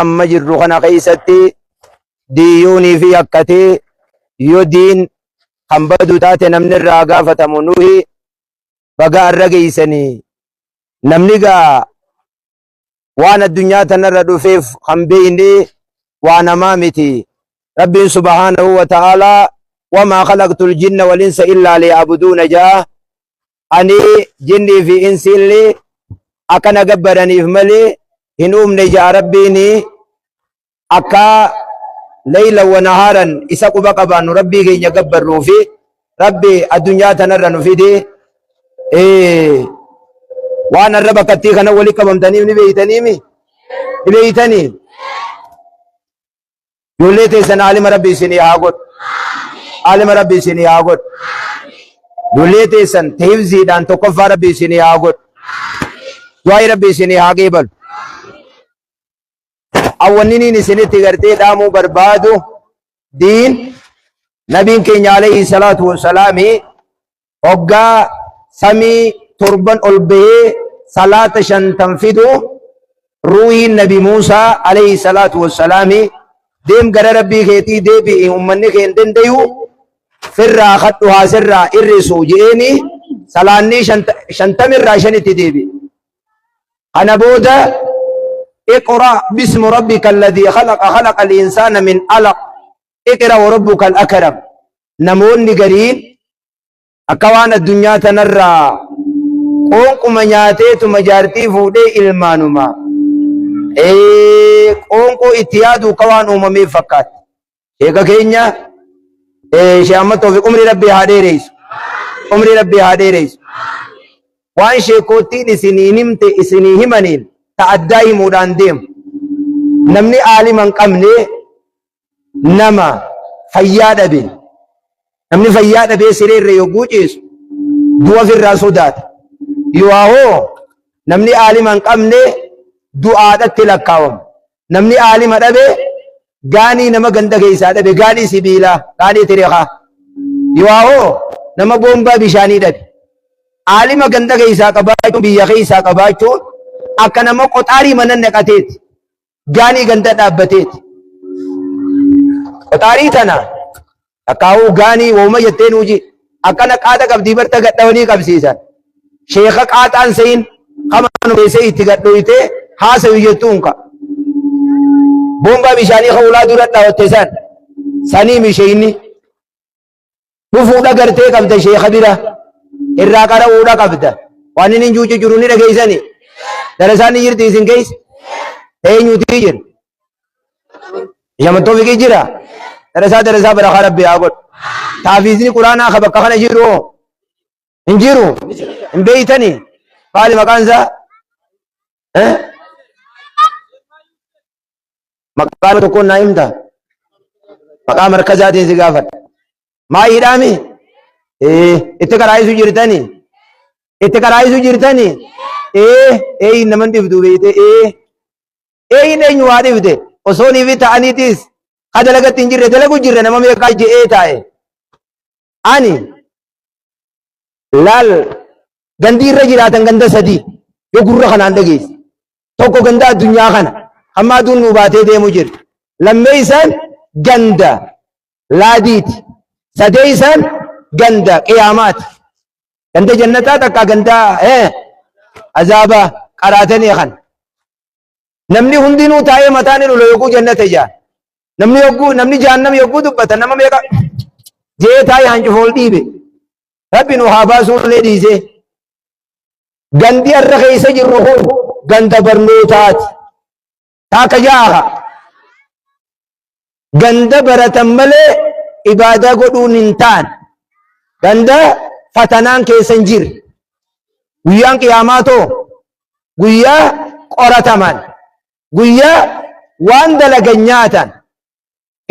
amma jirru kana keessatti diyyuunii fi akkatee yoo diin kan badu taate namni irraa gaafatamu nuhi bagaa irra geeysanii namni gaa waan addunyaa tanarra dhufeef kan beeyne waa namaa miti. Rabbiin subhaanahu wa ta'aalaa wamaa khalaqtul jinna wal insa illaa liya'buduuna jaa ani jinnii fi insi illee akkana gabbaraniif malee hin uumne jaa rabbiin akka leylan wa nahaaran isa quba qabaannu rabbii keenya gabbarruufi rabbi addunyaa tanarra nu fide waan arra bakkattii kana wali qabamtaniif ni beeytaniimi ni beeytanii ijoollee teessan aalima rabbi isinii haa godhu aalima rabbi isinii haa godhu ijoollee teessan hifziidhaan tokkoffaa rabbi isinii haa godhu du'aayi rabbi isinii haa geebalu awwanniniin isinitti gartee dhaamuu barbaadu diin nabiin keenya alayhi salaatu wassalaami hoggaa samii torban ol bahee salaata shantan fidu ruuhiin nabi Muusaa alayhi salaatu wassalaami deem gara rabbii keetii deebi'i ummanni kee hin dandayu firraa kadhu haasirraa irrisu je'eeni salaannii shantamirraa shanitti deebi'e. Kana booda اقرأ باسم ربك الذي خلق خلق الإنسان من علق اقرأ وربك الأكرم نمون نقرين أكوان الدنيا تنرى قونكم نياتيت مجارتي فودي إلمانما قونكو اتيادو كوان أممي فكات شيكا كينيا شامتو في عمر ربي هادي ريس عمر ربي هادي ريس وان شيكوتي نسينينمت إسنيهمانين ta'addaa himuudhaan deemu namni aalima hin qabne nama fayyaa dhabe namni fayyaa dhabee sireerra yogguu ciisu du'a ofirraa sodaata yoo namni aalima hin qabne du'aadhatti lakkaawama namni aalima dhabe gaanii nama ganda keessaa dhabe gaanii sibiilaa gaanii tireekaa yoo nama boombaa bishaanii dhabe aalima ganda keessaa qabaachuun biyya keessaa qabaachuun akka nama qoxaarii mana naqateeti gaanii ganda dhaabbateeti qoxaarii tana akkaa'uu gaanii wooma jettee nuuji akkana qaata qabdii barta gadhawanii qabsiisan sheeka qaaxaan sayin kamanu keessee itti gadhoytee haasayu jettuun ka boombaa bishaanii hawlaa dura dhaawatte san sanii misheenni dhufuudha gartee qabda sheeka bira irraa qara'uudha qabda waan inni juuci jiru ni dhageeysanii darasaan jirti isin keessa eenyuutii jira yamatoo fikii jira darasaa barakaa rabbi haa godhu taafiizni quraanaa ka bakka kana jiru hin jiru hin beeytanii maali maqaan isaa maqaa tokkoon naa himta maqaa markazaatiin si gaafadha maa hidhaami itti karaayisu jirtanii itti karaayisu jirtanii naman dhifdu beeyte eenyu waa dhifte osoonii fi ta'aniitis ka dalagatti hin jirre dalagu jirre nama meeqaa je'ee taa'e ani laal gandii irra jiraatan ganda sadii yoo gurra kanaan dhageesse tokko ganda addunyaa kana hamma aduun nuu baatee deemu jirti lammeeysan ganda laadiiti sadeeysan ganda qiyaamaati ganda jannataa takka ganda azaaba qaraatanii kan namni hundinuu taa'ee mataan hin ulu yogguu jannata ijaan namni jahannam yogguu dubbata nama meeqa jee taa'ee hancufool dhiibe rabbi nu haa baasuullee dhiise gandi har'a keessa jirru kun ganda barnootaati taaka jaaha ganda baratan malee ibaadaa godhuun hin taan ganda fatanaan keessa hin jirre guyyaan qiyaamaa too guyyaa qorataman guyyaa waan dalagan nyaatan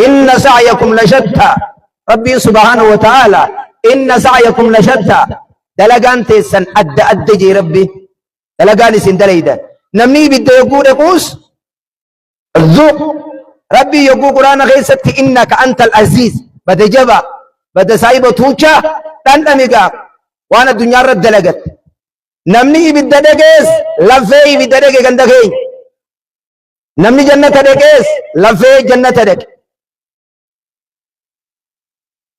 inna sa'yakum lashatta rabbiin subhaanahu wa ta'ala inna sa'yakum lashatta dalagaan teessan adda adda jee rabbi dalagaan isin dalaydan namni ibidda yogguu dhaquus zuq rabbi yogguu quraana keessatti innaka antal aziiz bada jaba bada saahiba tuuchaa dhandhamigaa waan addunyaa irratti dalagatte namni ibidda dhagees laffee ibidda dhage ganda keenya namni jannata dhaqees lafee jannata dhaqe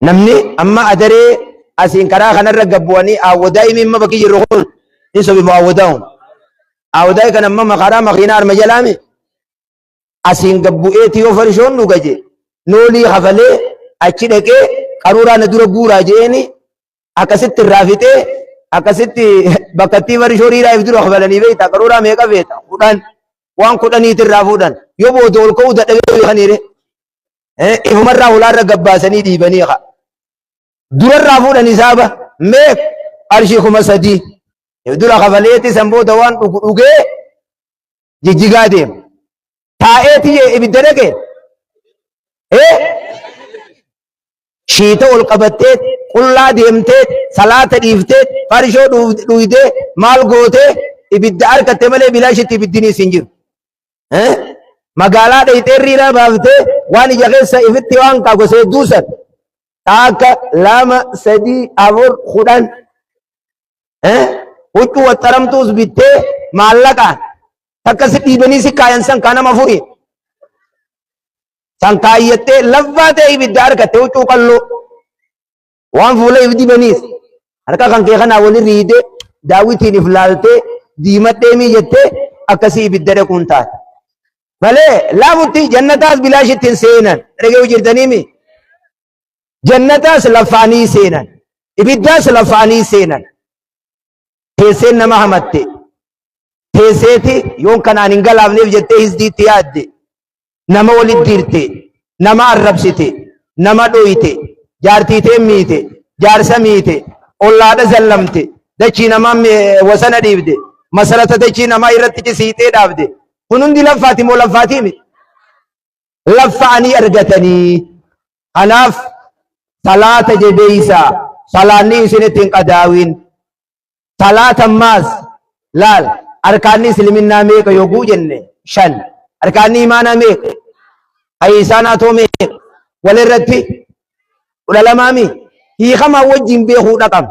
namni amma adaree asiin karaa kanarra gabbu'anii awwadaa imimma bakki jirru kun in sobimu awwadaa kan amma makaraa makiinaa arma jalaame asiin gabbu'eeti yoo farishoon dhuga je noolii hafalee achi dhaqee qaruuraa na dura guuraa jeeni akkasitti irraa fixee akkasitti bakkattii farishoorii dura hafalanii beektaa qaruuraa meeqa feeta kudhan waan kudhaniiti irraa fuudhan yoo booda ol ka'uu dadhabee beekaniire ifumarraa hulaarra gabbaasanii dhiibanii haa durarraa fuudhan isaaba meeq qarshii 3,000 dura hafaleeti san booda waan dhugee jijjigaa deema taa'eeti ibidda dhaqee shiita ol qabattee qullaa deemtee salaata dhiiftee farishoo dhuydee maal gootee ibidda argatte malee bilaashitti ibiddiniis hin jiru magaalaa dhayxee riiraa baaftee waan ija keessa ifitti waan kaagosee duusan taaka 2 3 4 10 huccuu waxxaramtuus bittee maallaqaan takkasi dhiibanii si kaayan san kanama furii san kaayyattee laffaa ta'e ibidda argatte huccuu qalloo waan fuula ibiddi baniis harka kan kee kanaa wali riidee daawwitiin if laaltee diimadhee miijattee akkasii ibidda dhaquun taate malee laafutti jannataas bilaashittiin seenan dhagee jirtaniimi jannataas lafaanii seenan ibiddaas lafaanii seenan teesseen nama hamatte teesseeti yoon kanaan hin galaafneef jettee hisdiitti yaadde nama walit dirte nama arrabsite nama dhoyte jaartiitee miite jaarsa miite ollaadha zallamte dachii nama wasana dhiibde masarata dachii namaa irratti cisiitee dhaabde kun hundi laffaati moo laffaatii miti laffaanii argatanii kanaaf salaata jabeeysaa salaanni isinitti hin qadaawin salaata ammaas laal arkaanni isliminnaa meeqa yoguu jenne 5 arkaanni imaanaa meeqa hayyisaanaa too meeqa walirratti 12 hiikamaa wajjin beekuu dhaqam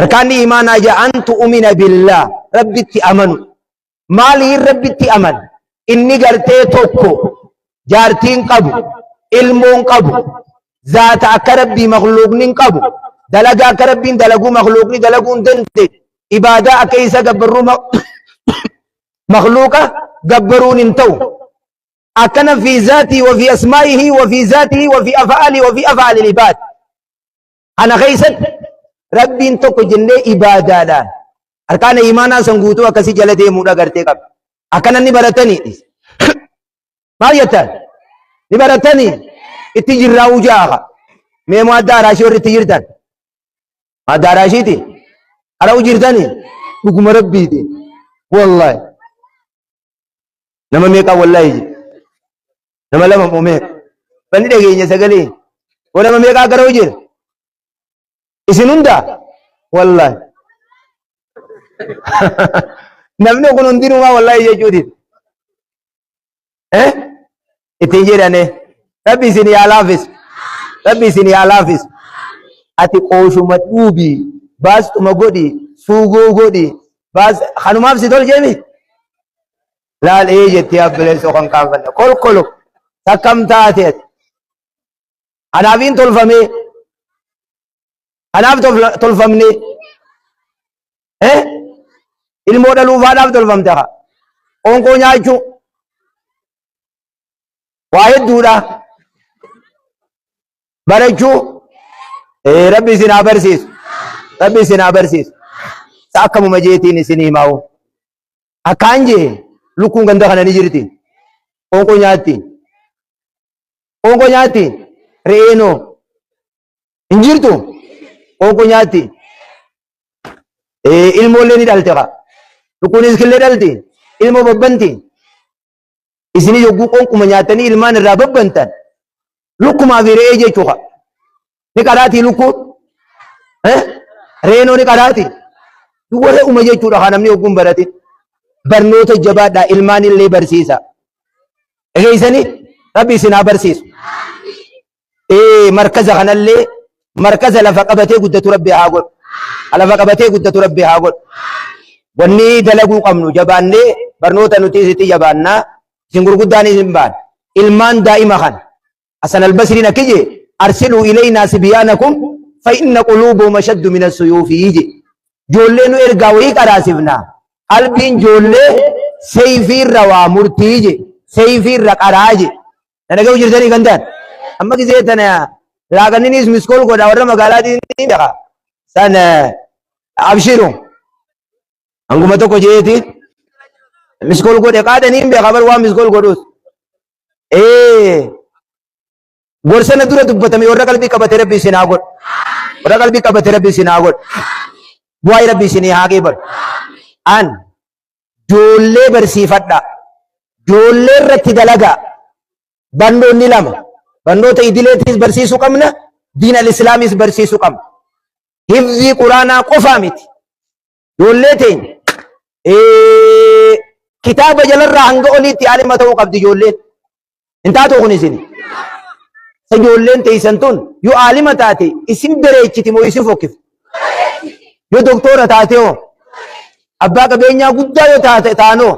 arkaanni imaanaa ja'an tu'umina billaa rabbitti amanu maaliin rabbitti aman inni gartee tokko jaartiin qabu ilmoon qabu zaata akka rabbii makhluuqnin qabu dalagaa akka rabbiin dalaguu makhluuqni dalaguun dante ibaadaa akka isa gabbaruu makhluuqa gabbaruun hin ta'u akkana fi zaatii wa fi asmaa'ihi wa fi zaatihi wa fi af'aalihi wa fi af'aali al-ibaad ana keessatti rabbiin tokko jennee ibaadaadhaan arkaana imaanaa san guutuu akkasii jala deemuudha gartee qaba akkana ni baratanii maal jettan ni baratanii itti jirraa ujaaha mee madda araashii warri itti jirtan madda araashiiti arau jirtanii dhuguma rabbiiti wallahi nama meeqa wallahi nama lama moo meeqa banni dhageenya sagalee oo nama meeqa garuu jira isin hunda wallahi namni kun hundinumaa wallahi jechuuti ittiin jedhane rabbi isin yaa laafis rabbi isin yaa laafis ati qooshuma dhuubii baastuma godhi suugoo godhi baas hanumaaf si tol jeemi laal jettee abbileessoo kan kaanfanne kolkolo takkam taateet anaafiin tolfamee anaaf tolfamne ilmoo dhaluufaadhaaf tolfamte haa qoonqoo nyaachuu waa hedduudha barachuu rabbi isin haa barsiisu rabbi isin haa barsiisu sa akkamuma jeetiin isin himaa'u akkaan jee lukkuun ganda kana ni jirti qoonqoo nyaatti re'eenoo hin jirtu qoonqoo nyaatti ilmoollee ni dhalte haa lukkuun iskillee dhalti ilmoo babbanti isini yogguu qoonquma nyaatanii ilmaan irraa babbantan lukkumaa fi re'ee jechuu haa ni qadaati lukkuun reenoo ni qadaati duwwara uma jechuudha haa namni yogguun baratin barnoota jabaadhaa ilmaan illee barsiisa egeysani rabbi isin haa barsiisu markaza kanallee markaza lafa qabatee guddatu rabbi haa godhu lafa qabatee guddatu rabbi haa godhu wanni dalaguu qabnu jabaannee barnoota nuti isitti jabaannaa سنقول قداني زنبان المان دائما خان أسن البصرين كجي أرسلوا إلينا سبيانكم فإن قلوبهم أشد من السيوف يجي جولين إرقاوي كراسفنا قلبين جولي سيفي الروا مرتيجي سيفي الرقراجي أنا قلت جرتني كندان أما كزيتنا لكنني اسم سكول قد أورا مقالات دي سن أبشروا أنكم تكو جيتي مسكول قد قادة نيم بخبر وام مسكول قدوس غرسنا دورة دبتمي ورا قلبي كبتة ربي سناغور ورا قلبي كبتة ربي سناغور بواي ربي سني هاگي بر أن جولة برسيفتا جولة رتي دلگا بندو نيلام بندو تيديله تيس برسيسو كمنا دين الإسلام إس برسيسو كم حفظي قرآن قفامت جولة تين كتاب جلر رانغ أولي تيالي متو قبضي جولة انتا تو خوني سيني سجولين تيسنتون يو عالم تاتي اسم بريچتي مو اسم فوقف يو دكتور تاتي هو أبا كبينيا قدا يو تاتي تانو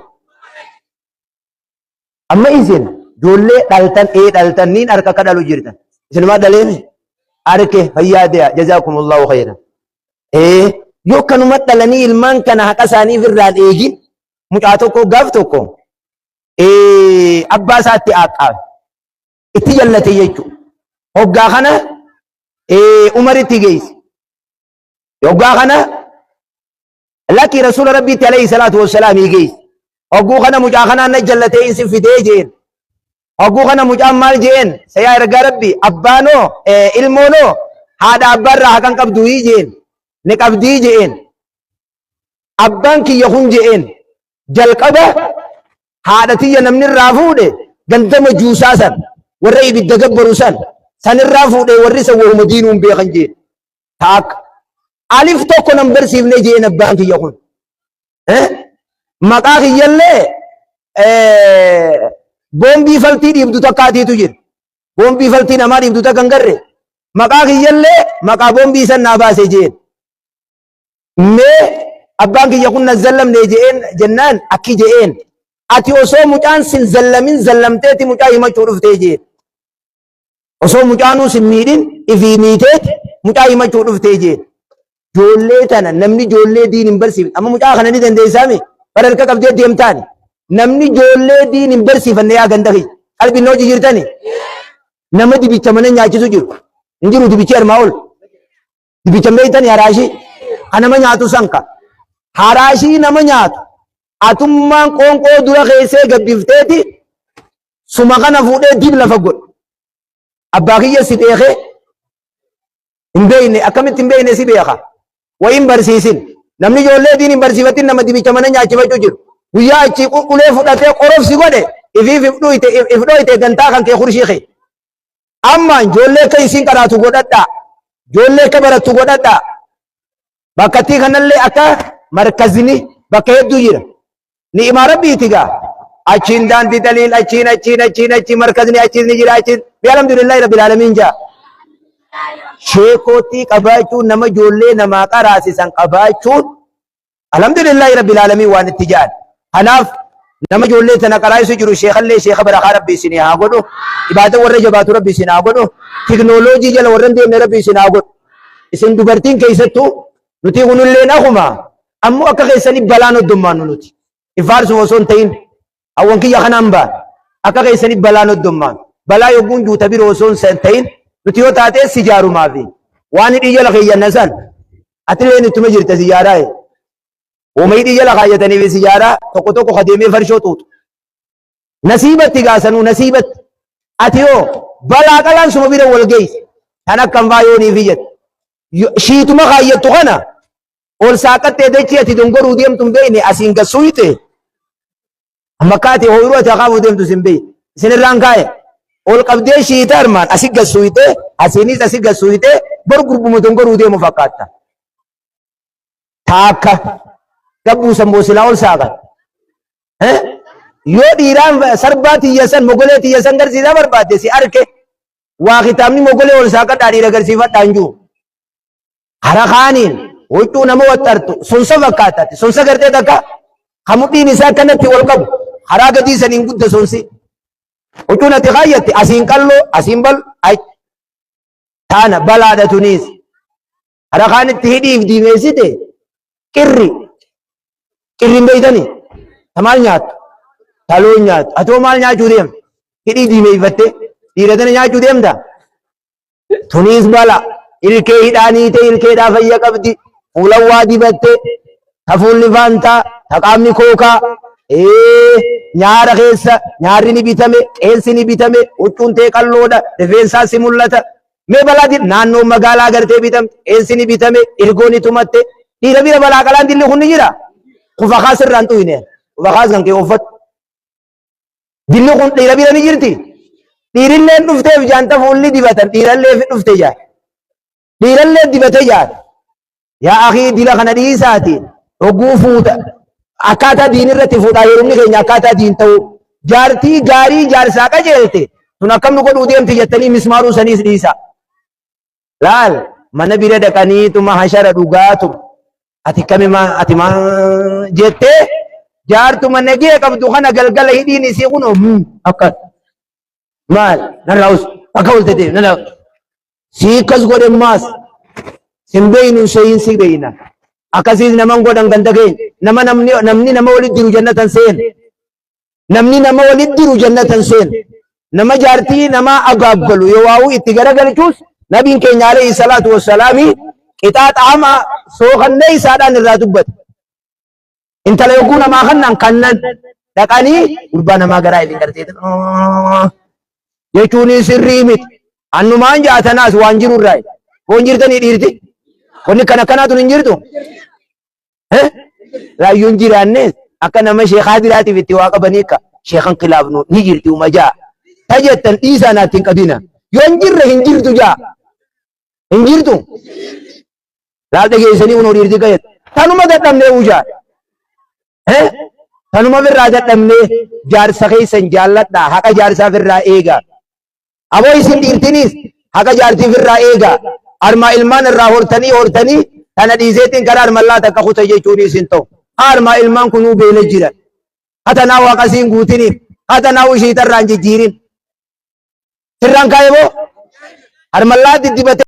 أما إذن جولة دالتن نين أركا كدالو جيرتن إذن ما داليني أركي هيا ديا جزاكم الله خيرا يو كانوا متلني المان كان هكساني في الراد إيجي مجاتوكو غافتوكو أبا ساتي آقا إتي جلتي يجو هوغا خنا عمر تيجيس هوغا خنا لكن رسول ربي عليه الصلاة والسلام يجيس هوغو خنا مجا خنا نجلتي إنس في ديجين هوغو خنا مجا مال جين سيا رجع ربي أبانو إلمونو هذا أبار راح كان كبدوي جين نكبدي جين أبان كي يخون جين جلكبه هذا تيجي نمن الرافود جندم جوساسا ورأي بالدجبر سن سن الرافود ورثه وهم دينهم بيخنجي تاك ألف توكو نمبر سيفني جين أبان كي يخون مكاه يلله بومبي فلتي يبدو تكاتي تجين بومبي فلتي نمار يبدو تكنجره مكاه يلله مكاه بومبي سن ناباسه جين مي أبان كي يخون نزلم نجين جنان أكي جين أتي أصو مجان سن زلمين زلمتي مجاي ما تشوف تيجي أصو مجانو سن ميدين إفي ميتت مجاي ما تشوف تيجي جولة تنا نمني جولة دين برسيف أما مجا خنا ندين ديسامي فرق كابدي ديم تاني نمني جولة دين برسيف النيا غندقي قلبي نوجي جرتاني نمدي بيتشمنن نياچي سجور نجرو دي بيچير ماول دي بيچمني تاني هراشي أنا ما نياتو سانكا هراشي نما نياتو atummaan qoonqoo dura keessee gabbifteeti suma kana fuudhee dib lafa godhe abbaa kiyya si beekee hin beekne akkamitti hin beekne si beeka wayin barsiisin namni ijoollee diin hin barsiifatin nama dibicha mana nyaachifachuu jiru guyyaa achi qulqulee fudhatee qorofsi godhe ifiif ifdhooyte gantaa kan kee kurshii kee ammaan ijoollee akka isiin qaraatu godhadhaa ijoollee akka barattu godhadhaa bakkattii kanallee akka markazni bakka hedduu jira نعم ربي تيجا أشين دان دي دليل أشين مركزني أشين نجرا أشين الحمد لله رب العالمين جا شيكوتي كبايتو نما جولة نما كراسي سان كبايتو الحمد لله رب العالمين وان التجار هناف نما جولة تنا كرايسو جرو شيخ الله شيخ بركة ربي سني هاغودو إبادة ورّ جباتو ربي سني هاغودو تكنولوجي جل ورّن دي ربي سني هاغود اسم دوبرتين كيستو نتي غنول لنا هما أمو أكا كيسني بلانو دمانو نتي إفارس وصون تين أوان كي يخنام با أكا كيسني بلانو الدمان بلا يقون جو تبير وصون سنتين نتيو تاتي سجارو مافي واني دي جلق ينسان أتلين تمجر تسجارة ومي دي جلق يتني في سجارة توقو توقو خديمي فرشو توت نصيبت تغاسنو نصيبت أتيو بلا كلان سمو بيرا والجيس أنا كم بايوني فيجت شيتو مخايت تغنى और साकत ते देखी अति तुमको रुदियम तुम बे ने असिंग का सुईते मकाते होइरो था खाव उदयम तुम बे सिने रंगा है और कब दे शीतर मान असिंग का सुईते असिनी असिंग का सुईते बर ग्रुप में तुमको रुदियम मुफाकाता थाका कबू संबोसिला और सागर हैं यो दीराम सरबाती यसन मुगले ती यसन कर सीधा बर्बाद सी अरके वाकितामनी मुगले और सागर दाड़ी रगर सीवा टांजू हरा खानीन ويتو نمو وترتو سنسا فكاتاتي سنسا کرتے تکا خموتی نساء کنتی والقب haraga di sanin gudda sonsi ucuna tiqayyati asin qallo asin bal ay tana balada tunis harakan tihidif di mesite kirri beydani tamal nyat talo nyat ato mal nyat judem hidi di meifatte diradana nyat judem da tunis bala ilke hidani te ilke da fayya qabdi ulawwa dibatte taful lifanta taqamni koka nyaara keessa nyaarri ni bitame qeensi ni bitame huccuun tee qalloodha rifeensaa si mul'ata mee balaa naannoo magaalaa gartee bitamte qeensi ni bitame irgoon ni tumatte dhiira bira balaa qalaan dilli kun ni jira kufa kaas irraan xuyne kufa kaas kan kee uffatu dilli kun dhiira bira ni jirti dhiirilleen dhufteef jaanta fuulli dibatan dhiirallee fi dhufte jaa dhiirallee dibate jaa yaa akii dila kana dhiisaati hogguu fuuta akkaataa diin irratti fuudhaa heerumni keenya akkaataa diin ta'u jaartii gaarii jaarsaa qajeelte tun akkam nu godhuu deemti jettanii mismaaruu saniis dhiisa laal mana bira dhaqaniituma hashara dhugaatu ati kamima ati ma jettee jaartuma nagee qabdu kana galgala hidhiin isii kun akka maal narraus akka ultete nana siikas godhe maas simbeeynu shayin sibeeyna akasiis naman godhan ganda keenya namni nama walit diru jannatan seen namni nama walit diru jannatan seen nama jaartii nama agaabbalu yoo waa'uu itti garagalchuus nabiin keenya alayhi salaatu wassalaami qixaaxaama sookannee isaadhaan irraa dubbate intala yogguu namaa kannan dhaqanii gurbaa namaa garaa ilin gartee jechuun sirrii miti annumaan jaatanaas waan jiru irraa foon jirtanii dhiirti wanni kana kanaatu hin jirtu raayyuun jiraannes akka nama sheekaa biraatiif itti waa qabanii akka sheekan kilaafnu ni jirti umajaa tajettan dhiisaa naatti hin qabina yoo hin jirre hin jirtu jaa hin jirtu laal dhageessanii unoo dhiirti qayyat tanuma dadhabnee ujaa tanuma firraa dadhabnee jaarsa keessan jaalladhaa haqa jaarsaa firraa eegaa aboo isin dhiirtiniis haqa jaartii firraa eegaa armaa ilmaan irraa hortanii tana dhiiseetiin karaa armallaa takka kuta jechuun isin ta'u armaa ilmaan kunuu beela jiran hatanaa waaqasiin guutiniif hatanaa ishiitarraan jijjiirin sirraan kaayeboo armallaa diddibate